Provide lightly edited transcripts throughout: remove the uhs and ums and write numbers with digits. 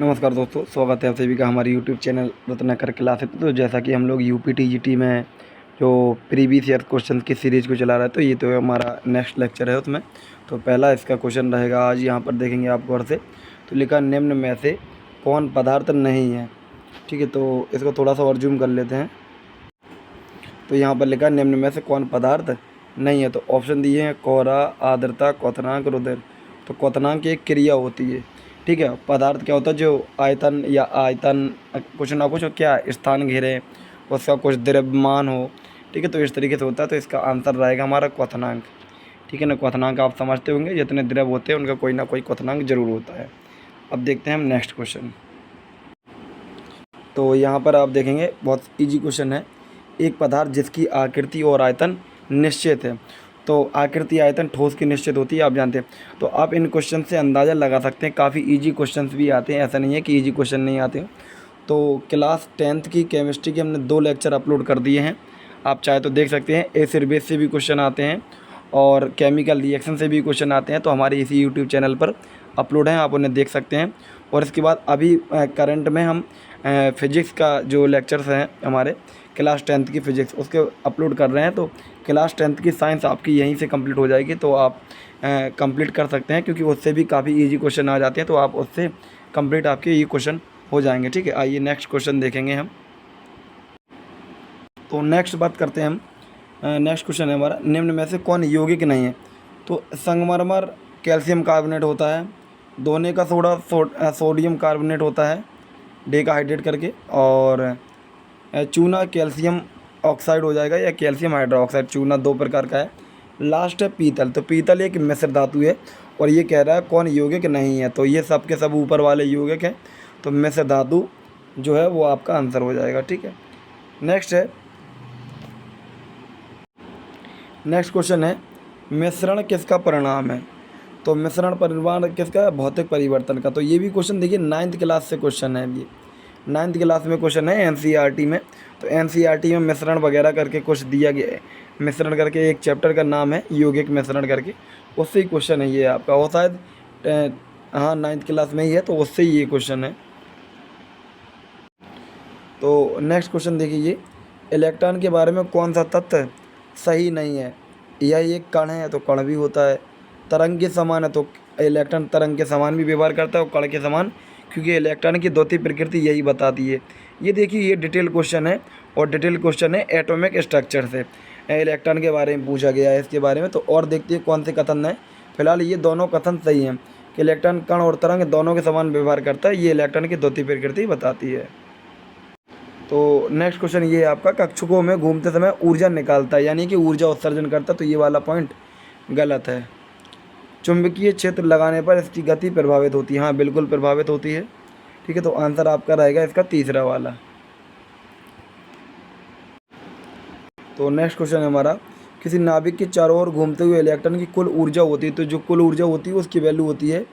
नमस्कार दोस्तों, स्वागत है आप सभी का हमारे यूट्यूब चैनल रत्नाकर क्लासेस। तो जैसा कि हम लोग यूपी टीजीटी में जो प्रीवियस ईयर क्वेश्चन की सीरीज़ को चला रहे हैं, तो ये तो हमारा नेक्स्ट लेक्चर है उसमें। तो पहला इसका क्वेश्चन रहेगा आज, यहाँ पर देखेंगे आप गौर से। तो लिखा निम्न में से कौन पदार्थ नहीं है। ठीक है, तो इसको थोड़ा सा और जूम कर लेते हैं। तो यहाँ पर लिखा निम्न में से कौन पदार्थ नहीं है। तो ऑप्शन दिए हैं कोहरा, आर्द्रता, क्वथनांक, रुधिर। तो क्वथनांक एक क्रिया होती है। ठीक है, पदार्थ क्या होता है, जो आयतन या आयतन कुछ ना कुछ क्या स्थान घेरे, उसका कुछ द्रव्यमान हो। ठीक है, तो इस तरीके से होता है। तो इसका आंसर रहेगा हमारा क्वथनांक। ठीक है ना, क्वथनांक आप समझते होंगे, जितने द्रव होते हैं उनका कोई ना कोई क्वथनांक जरूर होता है। अब देखते हैं हम नेक्स्ट क्वेश्चन। तो यहाँ पर आप देखेंगे बहुत ईजी क्वेश्चन है। एक पदार्थ जिसकी आकृति और आयतन निश्चित है। तो आकृति आयतन ठोस की निश्चित होती है, आप जानते हैं। तो आप इन क्वेश्चन से अंदाज़ा लगा सकते हैं, काफ़ी इजी क्वेश्चंस भी आते हैं, ऐसा नहीं है कि इजी क्वेश्चन नहीं आते हैं। तो क्लास 10th की केमिस्ट्री के हमने 2 लेक्चर अपलोड कर दिए हैं, आप चाहे तो देख सकते हैं। एसिड बेस से भी क्वेश्चन आते हैं और केमिकल रिएक्शन से भी क्वेश्चन आते हैं, तो हमारे इसी यूट्यूब चैनल पर अपलोड हैं, आप उन्हें देख सकते हैं। और इसके बाद अभी करंट में हम फिज़िक्स का जो लेक्चर्स हैं हमारे क्लास 10th की फ़िज़िक्स, उसके अपलोड कर रहे हैं। तो क्लास 10th की साइंस आपकी यहीं से कंप्लीट हो जाएगी, तो आप कंप्लीट कर सकते हैं, क्योंकि उससे भी काफ़ी इजी क्वेश्चन आ जाते हैं। तो आप उससे कंप्लीट आपके ये क्वेश्चन हो जाएंगे। ठीक है, आइए नेक्स्ट क्वेश्चन देखेंगे हम। तो नेक्स्ट बात करते हैं हम। नेक्स्ट क्वेश्चन है हमारा, निम्न में से कौन यौगिक नहीं है। तो संगमरमर कैल्शियम कार्बोनेट होता है, दोने का सोडा सोडियम कार्बोनेट होता है डेकाहाइड्रेट करके, और चूना कैल्शियम ऑक्साइड हो जाएगा या कैल्शियम हाइड्रोक्साइड। चूना 2 प्रकार का है। लास्ट है पीतल। तो पीतल एक मिश्र धातु है, और ये कह रहा है कौन यौगिक नहीं है। तो ये सब के सब ऊपर वाले यौगिक हैं, तो मिश्र धातु जो है वो आपका आंसर हो जाएगा। ठीक है, नेक्स्ट क्वेश्चन है, मिश्रण किसका परिणाम है। तो मिश्रण परिणाम किसका है, भौतिक परिवर्तन का। तो ये भी क्वेश्चन देखिए 9th क्लास से क्वेश्चन है, ये 9th क्लास में क्वेश्चन है एनसीईआरटी में। तो एनसीईआरटी में मिश्रण वगैरह करके कुछ दिया गया है, मिश्रण करके एक चैप्टर का नाम है यौगिक मिश्रण करके, उससे ही क्वेश्चन है ये आपका। वो शायद हाँ 9th क्लास में ही है, तो उससे ही ये क्वेश्चन है। तो नेक्स्ट क्वेश्चन देखिए, ये इलेक्ट्रॉन के बारे में कौन सा तथ्य सही नहीं है। यह एक कण है, तो कण भी होता है। तरंग के समान है, तो इलेक्ट्रॉन तरंग के समान भी व्यवहार करता है, और कण के समान, क्योंकि इलेक्ट्रॉन की द्वितीय प्रकृति यही बताती है। ये देखिए, ये डिटेल क्वेश्चन है, और डिटेल क्वेश्चन है एटॉमिक स्ट्रक्चर से, इलेक्ट्रॉन के बारे में पूछा गया है इसके बारे में। तो और देखते हैं कौन से कथन है। फिलहाल ये दोनों कथन सही हैं कि इलेक्ट्रॉन कण और तरंग दोनों के समान व्यवहार करता है, ये इलेक्ट्रॉन की द्वितीय प्रकृति बताती है। तो नेक्स्ट क्वेश्चन ये है आपका, कक्षकों में घूमते समय ऊर्जा निकालता है, यानी कि ऊर्जा उत्सर्जन करता है। तो ये वाला पॉइंट गलत है। चुंबकीय क्षेत्र लगाने पर इसकी गति प्रभावित होती है। हाँ, बिल्कुल प्रभावित होती है। ठीक है, तो आंसर आपका रहेगा इसका तीसरा वाला। तो नेक्स्ट क्वेश्चन है हमारा, किसी नाभिक के चारों ओर घूमते हुए इलेक्ट्रॉन की कुल ऊर्जा होती है। तो जो कुल ऊर्जा होती है उसकी वैल्यू होती है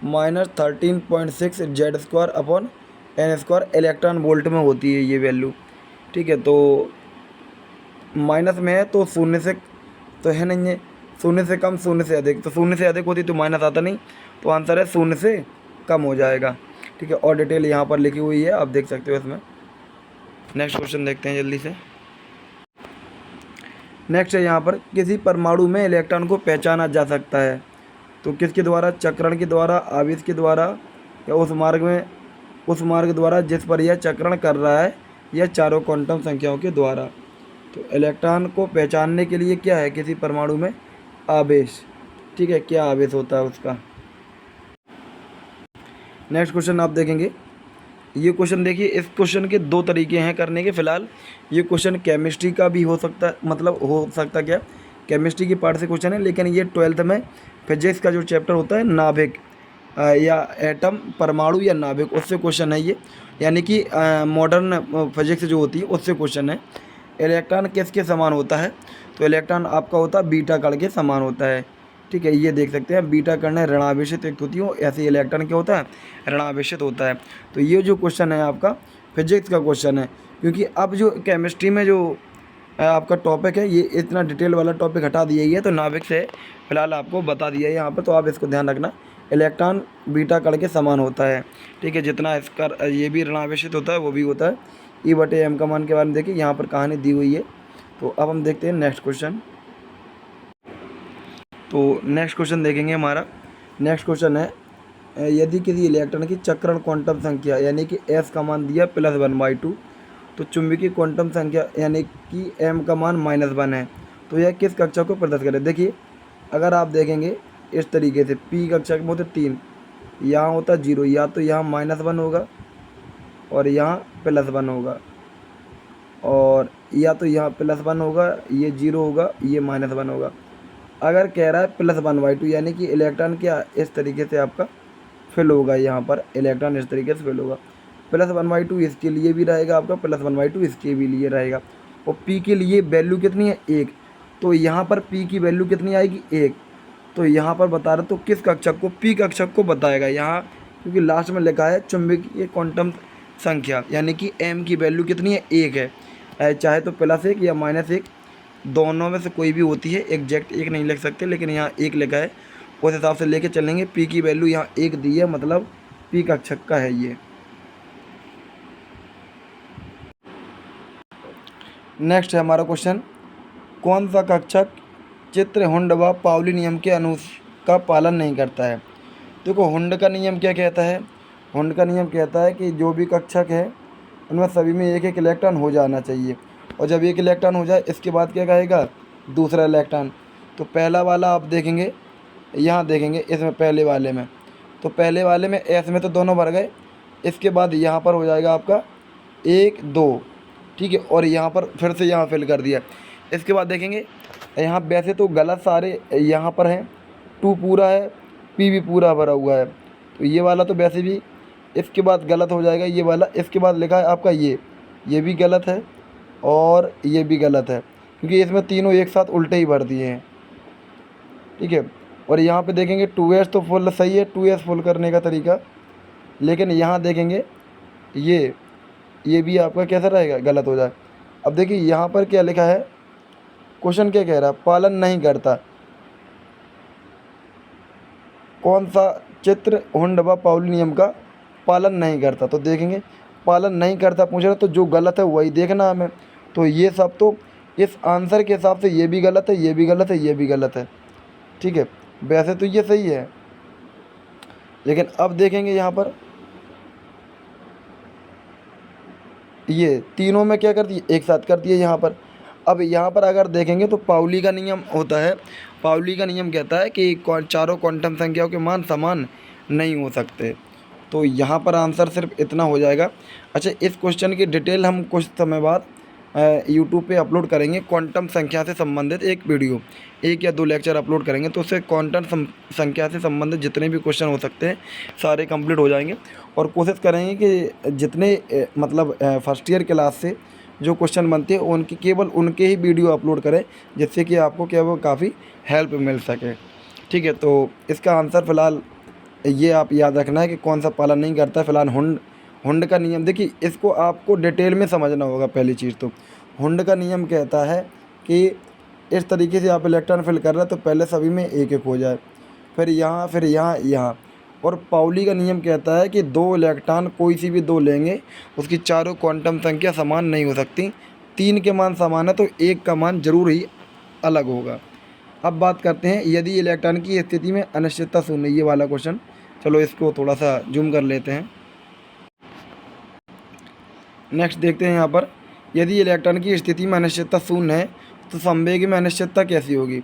-13.6 Z² upon n²। Electron volt में होती है ये वैल्यू। ठीक है, तो माइनस में है, तो शून्य से तो है नहीं है, शून्य से कम, शून्य से अधिक। तो शून्य से अधिक होती तो माइनस आता नहीं, तो आंसर है शून्य से कम हो जाएगा। ठीक है, और डिटेल यहाँ पर लिखी हुई है, आप देख सकते हो इसमें। नेक्स्ट क्वेश्चन देखते हैं जल्दी से। नेक्स्ट है यहाँ पर, किसी परमाणु में इलेक्ट्रॉन को पहचाना जा सकता है। तो किसके द्वारा, चक्रण के द्वारा, आवेश के द्वारा, या उस मार्ग द्वारा जिस पर यह चक्रण कर रहा है, या चारों क्वांटम संख्याओं के द्वारा। तो इलेक्ट्रॉन को पहचानने के लिए क्या है किसी परमाणु में, आवेश। ठीक है, क्या आवेश होता है उसका। नेक्स्ट क्वेश्चन आप देखेंगे, ये क्वेश्चन देखिए, इस क्वेश्चन के 2 तरीके हैं करने के। फिलहाल ये क्वेश्चन केमिस्ट्री का भी हो सकता है, मतलब हो सकता क्या, केमिस्ट्री की पार्ट से क्वेश्चन है, लेकिन ये 12th में फिजिक्स का जो चैप्टर होता है नाभिक या एटम, परमाणु या नाभिक, उससे क्वेश्चन है ये, यानी कि मॉडर्न फिजिक्स जो होती है उससे क्वेश्चन है। इलेक्ट्रॉन किसके समान होता है। तो इलेक्ट्रॉन आपका होता है बीटा कण के समान होता है। ठीक है, ये देख सकते हैं, बीटा कण ऋणावेशित युक्त होती है, ऐसे इलेक्ट्रॉन क्या होता है, ऋणावेशित होता है। तो ये जो क्वेश्चन है आपका फिजिक्स का क्वेश्चन है, क्योंकि अब जो केमिस्ट्री में जो आपका टॉपिक है, ये इतना डिटेल वाला टॉपिक हटा दिया ही है, तो नाभिक से फिलहाल आपको बता दिया है यहाँ पर, तो आप इसको ध्यान रखना। इलेक्ट्रॉन बीटा कण के समान होता है। ठीक है, जितना इसका ये भी ऋणावेशित होता है वो भी होता है। E/m का मान के बारे में देखिए, यहाँ पर कहानी दी हुई है। तो अब हम देखते हैं नेक्स्ट क्वेश्चन। तो नेक्स्ट क्वेश्चन देखेंगे हमारा। नेक्स्ट क्वेश्चन है, यदि किसी इलेक्ट्रॉन की चक्रण क्वांटम संख्या यानी कि s का मान दिया +1/2, तो चुंबकीय क्वांटम संख्या यानी कि m का मान -1 है, तो यह किस कक्षा को प्रदर्शित करे। देखिए, अगर आप देखेंगे इस तरीके से, p कक्षा के होते 3, यहाँ होता 0, या तो यहाँ -1 होगा और यहाँ +1 होगा, और या तो यहाँ +1 होगा, ये 0 होगा, ये -1 होगा। अगर कह रहा है +1/2 यानी कि इलेक्ट्रॉन क्या इस तरीके से आपका फिल होगा, यहाँ पर इलेक्ट्रॉन इस तरीके से फिल होगा। +1/2 इसके लिए भी रहेगा आपका, +1/2 इसके भी लिए रहेगा। और p के लिए वैल्यू कितनी है, 1, तो यहाँ पर p की वैल्यू कितनी आएगी, 1। तो यहाँ पर बता रहे तो किस कक्षक को, p कक्षक को बताएगा यहाँ, क्योंकि लास्ट में लिखा है चुंबकीय क्वांटम संख्या यानी कि m की वैल्यू कितनी है, 1 है। चाहे तो +1 या -1, दोनों में से कोई भी होती है, एग्जैक्ट 1 नहीं लिख सकते, लेकिन यहाँ 1 लिखा है, उस हिसाब से लेके चलेंगे। p की वैल्यू यहाँ 1 दी है, मतलब p कक्षक का है ये। नेक्स्ट है हमारा क्वेश्चन, कौन सा कक्षक चित्र हुंड व पाउली नियम के का पालन नहीं करता है। देखो, हुंड का नियम क्या कहता है, हुंड का नियम कहता है कि जो भी कक्षक है उनमें सभी में एक एक इलेक्ट्रॉन हो जाना चाहिए, और जब एक इलेक्ट्रॉन हो जाए इसके बाद क्या कहेगा, दूसरा इलेक्ट्रॉन। तो पहला वाला आप देखेंगे, यहाँ देखेंगे इसमें पहले वाले में, तो पहले वाले में एस में तो दोनों भर गए, इसके बाद यहाँ पर हो जाएगा आपका 1 2, ठीक है, और यहाँ पर फिर से यहाँ फिल कर दिया। इसके बाद देखेंगे यहाँ वैसे तो गलत सारे यहाँ पर हैं, 2 पूरा है, p भी पूरा भरा हुआ है, तो ये वाला तो वैसे भी इसके बाद गलत हो जाएगा, ये वाला। इसके बाद लिखा है आपका ये भी गलत है और ये भी गलत है, क्योंकि इसमें तीनों एक साथ उल्टे ही भर दिए हैं। ठीक है, और यहाँ पे देखेंगे 2s तो फुल सही है, 2s फुल करने का तरीका, लेकिन यहाँ देखेंगे ये भी आपका कैसा रहेगा, गलत हो जाए। अब देखिए यहाँ पर क्या लिखा है, क्वेश्चन क्या कह रहा है, पालन नहीं करता, कौन सा चित्र हुंड व पाउली नियम का पालन नहीं करता। तो देखेंगे पालन नहीं करता पूछ रहा, तो जो गलत है वही देखना हमें। तो ये सब तो इस आंसर के हिसाब से ये भी गलत है, ये भी गलत है, ये भी गलत है। ठीक है, वैसे तो ये सही है, लेकिन अब देखेंगे यहाँ पर ये तीनों में क्या करती है, एक साथ करती है यहाँ पर। अब यहाँ पर अगर देखेंगे तो पाउली का नियम होता है, पाउली का नियम कहता है कि चारों क्वांटम संख्याओं के मान समान नहीं हो सकते। तो यहाँ पर आंसर सिर्फ इतना हो जाएगा। अच्छा, इस क्वेश्चन की डिटेल हम कुछ समय बाद यूट्यूब पे अपलोड करेंगे, क्वांटम संख्या से संबंधित एक वीडियो, 1 या 2 लेक्चर अपलोड करेंगे, तो उससे क्वांटम संख्या से संबंधित जितने भी क्वेश्चन हो सकते हैं सारे कंप्लीट हो जाएंगे। और कोशिश करेंगे कि जितने मतलब फर्स्ट ईयर क्लास से जो क्वेश्चन बनते हैं उनकी केवल उनके ही वीडियो अपलोड करें, जिससे कि आपको क्या वो काफ़ी हेल्प मिल सके। ठीक है, तो इसका आंसर फ़िलहाल ये आप याद रखना है कि कौन सा पालन नहीं करता। फ़िलहाल हुंड का नियम, देखिए इसको आपको डिटेल में समझना होगा। पहली चीज़ तो हुंड का नियम कहता है कि इस तरीके से आप इलेक्ट्रॉन फिल कर रहे हैं तो पहले सभी में एक एक हो जाए, फिर यहाँ, फिर यहाँ, यहाँ। और पाउली का नियम कहता है कि 2 इलेक्ट्रॉन कोई सी भी 2 लेंगे, उसकी चारों क्वांटम संख्या समान नहीं हो सकती। 3 के मान समान है तो 1 का मान जरूर ही अलग होगा। अब बात करते हैं यदि इलेक्ट्रॉन की स्थिति में अनिश्चितता शून्य, ये वाला क्वेश्चन। चलो इसको थोड़ा सा जूम कर लेते हैं। नेक्स्ट देखते हैं यहाँ पर, यदि इलेक्ट्रॉन की स्थिति में अनिश्चितता शून्य है तो संवेग में अनिश्चितता कैसी होगी।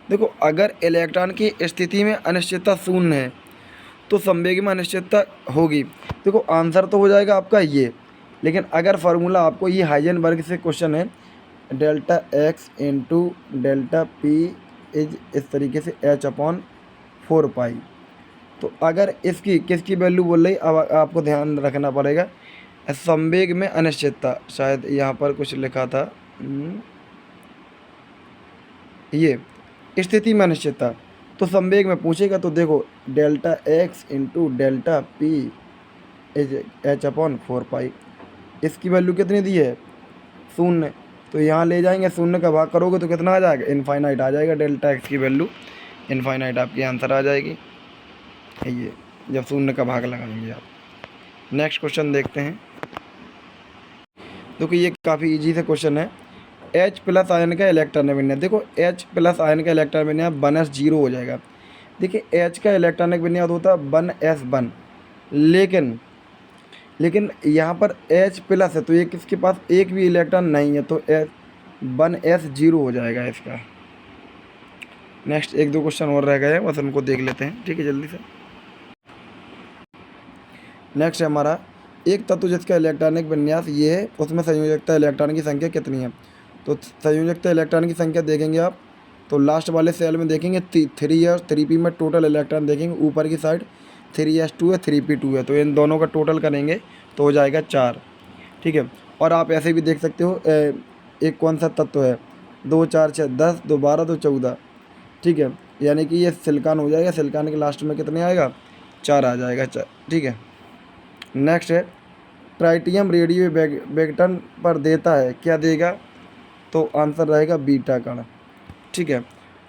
देखो, अगर इलेक्ट्रॉन की स्थिति में अनिश्चितता शून्य है तो संवेग में अनिश्चितता होगी। देखो, आंसर तो हो जाएगा आपका ये, लेकिन अगर फार्मूला आपको ये हाइजेनबर्ग से क्वेश्चन है, delta x into delta P is इस तरीके से h/4π, तो अगर इसकी किसकी वैल्यू बोल रही, अब आपको ध्यान रखना पड़ेगा। संवेग में अनिश्चितता, शायद यहाँ पर कुछ लिखा था, ये स्थिति में अनिश्चितता, तो संवेग में पूछेगा तो देखो delta x into delta P is h/4π, इसकी वैल्यू कितनी दी है, 0। तो यहाँ ले जाएंगे, 0 का भाग करोगे तो कितना आ जाएगा, इनफाइनाइट आ जाएगा। डेल्टा एक्स की वैल्यू इनफाइनाइट आपकी आंसर आ जाएगी। ये जब शून्य का भाग लगाएंगे आप। नेक्स्ट क्वेश्चन देखते हैं। देखो ये काफ़ी इजी सा क्वेश्चन है। H प्लस आयन का इलेक्ट्रॉन विन्यास, देखो H प्लस आयन का इलेक्ट्रॉन विन्यास 1s0 हो जाएगा। देखिए H का इलेक्ट्रॉनिक विन्यास होता है 1s1, लेकिन यहाँ पर H प्लस है तो ये किसके पास एक भी इलेक्ट्रॉन नहीं है, तो 1s0 हो जाएगा इसका। नेक्स्ट एक दो क्वेश्चन और रह गए हैं, बस उनको देख लेते हैं, ठीक है, जल्दी से। नेक्स्ट है हमारा, एक तत्व जिसका इलेक्ट्रॉनिक विन्यास ये है, उसमें संयोजकता इलेक्ट्रॉन की संख्या कितनी है। तो संयोजकता इलेक्ट्रॉन की संख्या देखेंगे आप, तो लास्ट वाले सेल में देखेंगे 3 और 3p में टोटल इलेक्ट्रॉन देखेंगे, ऊपर की साइड 3s2 है 3p2 है, तो इन दोनों का टोटल करेंगे तो हो जाएगा 4, ठीक है। और आप ऐसे भी देख सकते हो, एक कौन सा तत्व है, 2 4 6 10 2 12 2 14, ठीक है, यानी कि ये सिलिकॉन हो जाएगा। सिलिकॉन के लास्ट में कितने आएगा, 4 आ जाएगा, ठीक है। नेक्स्ट है, ट्राइटियम रेडियो वेक्टन पर देता है, क्या देगा, तो आंसर रहेगा बीटा कण, ठीक है।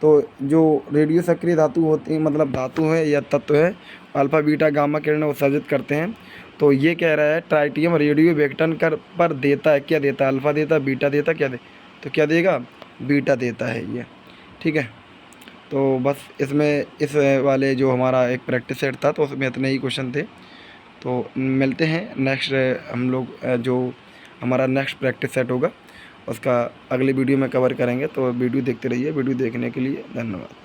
तो जो रेडियो सक्रिय धातु होती है, मतलब धातु है या तत्व है, अल्फा बीटा गामा किरणें उत्सर्जित करते हैं। तो ये कह रहा है ट्राइटियम रेडियो वेक्टन कर पर देता है, क्या देता है, अल्फा देता है, बीटा देता है, क्या दे, तो क्या देगा, बीटा देता है ये, ठीक है। तो बस इसमें इस वाले जो हमारा एक प्रैक्टिस सेट था तो उसमें इतने ही क्वेश्चन थे। तो मिलते हैं नेक्स्ट, हम लोग जो हमारा नेक्स्ट प्रैक्टिस सेट होगा उसका अगले वीडियो में कवर करेंगे। तो वीडियो देखते रहिए, वीडियो देखने के लिए धन्यवाद।